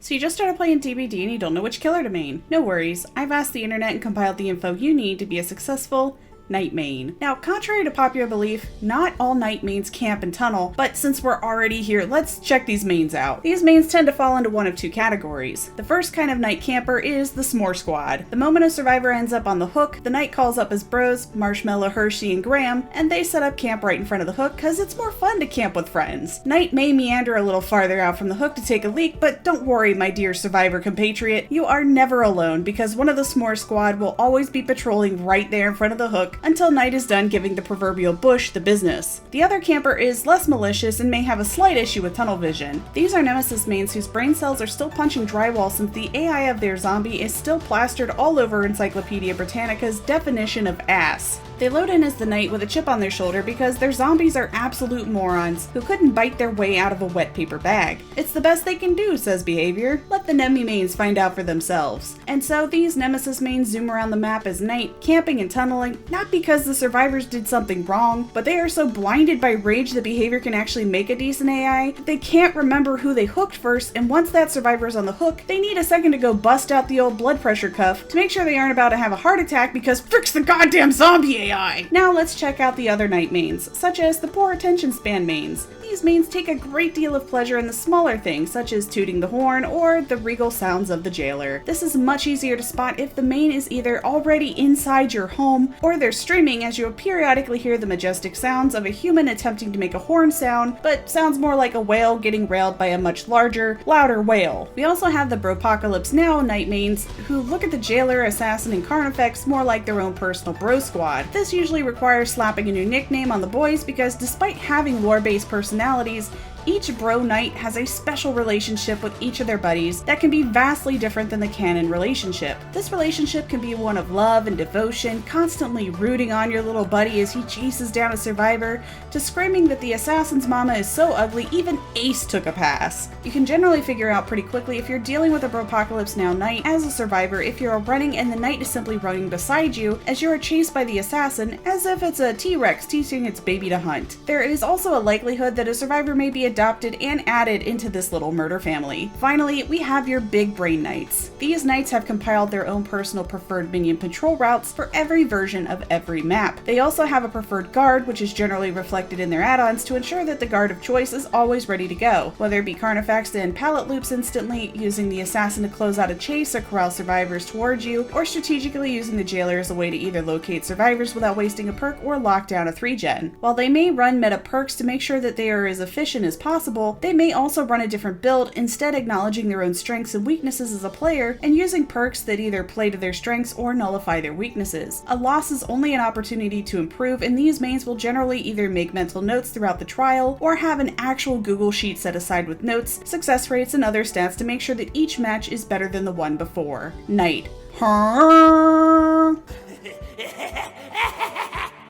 So you just started playing DBD and you don't know which killer to main. No worries, I've asked the internet and compiled the info you need to be a successful Night main. Now, contrary to popular belief, not all Night mains camp and tunnel, but since we're already here, let's check these mains out. These mains tend to fall into one of two categories. The first kind of Night camper is the S'more Squad. The moment a survivor ends up on the hook, the Night calls up his bros, Marshmallow, Hershey, and Graham, and they set up camp right in front of the hook because it's more fun to camp with friends. Night may meander a little farther out from the hook to take a leak, but don't worry, my dear survivor compatriot, you are never alone because one of the S'more Squad will always be patrolling right there in front of the hook until Night is done giving the proverbial bush the business. The other camper is less malicious and may have a slight issue with tunnel vision. These are Nemesis mains whose brain cells are still punching drywall since the AI of their zombie is still plastered all over Encyclopedia Britannica's definition of ass. They load in as the Night with a chip on their shoulder because their zombies are absolute morons who couldn't bite their way out of a wet paper bag. It's the best they can do, says behavior. Let the Nemi mains find out for themselves. And so these Nemesis mains zoom around the map as Night, camping and tunneling, not because the survivors did something wrong, but they are so blinded by rage that behavior can actually make a decent AI that they can't remember who they hooked first, and once that survivor is on the hook, they need a second to go bust out the old blood pressure cuff to make sure they aren't about to have a heart attack because frick's the goddamn zombie AI. Now let's check out the other Night mains, such as the poor attention span mains. These mains take a great deal of pleasure in the smaller things, such as tooting the horn or the regal sounds of the jailer. This is much easier to spot if the main is either already inside your home or they're streaming, as you'll periodically hear the majestic sounds of a human attempting to make a horn sound, but sounds more like a whale getting railed by a much larger, louder whale. We also have the Bropocalypse Now Night mains, who look at the jailer, assassin, and Carnifex more like their own personal bro squad. This usually requires slapping a new nickname on the boys because despite having lore-based personalities, each bro Night has a special relationship with each of their buddies that can be vastly different than the canon relationship. This relationship can be one of love and devotion, constantly rooting on your little buddy as he chases down a survivor, to screaming that the assassin's mama is so ugly even Ace took a pass. You can generally figure out pretty quickly if you're dealing with a Bropocalypse Now Night as a survivor if you're running and the Night is simply running beside you as you are chased by the assassin as if it's a T-Rex teaching its baby to hunt. There is also a likelihood that a survivor may be adopted and added into this little murder family. Finally, we have your big brain Nights. These Nights have compiled their own personal preferred minion patrol routes for every version of every map. They also have a preferred guard, which is generally reflected in their add-ons to ensure that the guard of choice is always ready to go, whether it be Carnifex to end pallet loops instantly, using the assassin to close out a chase or corral survivors towards you, or strategically using the jailer as a way to either locate survivors without wasting a perk or lock down a 3-gen. While they may run meta perks to make sure that they are as efficient as possible, they may also run a different build, instead acknowledging their own strengths and weaknesses as a player and using perks that either play to their strengths or nullify their weaknesses. A loss is only an opportunity to improve, and these mains will generally either make mental notes throughout the trial or have an actual Google sheet set aside with notes, success rates, and other stats to make sure that each match is better than the one before. Night.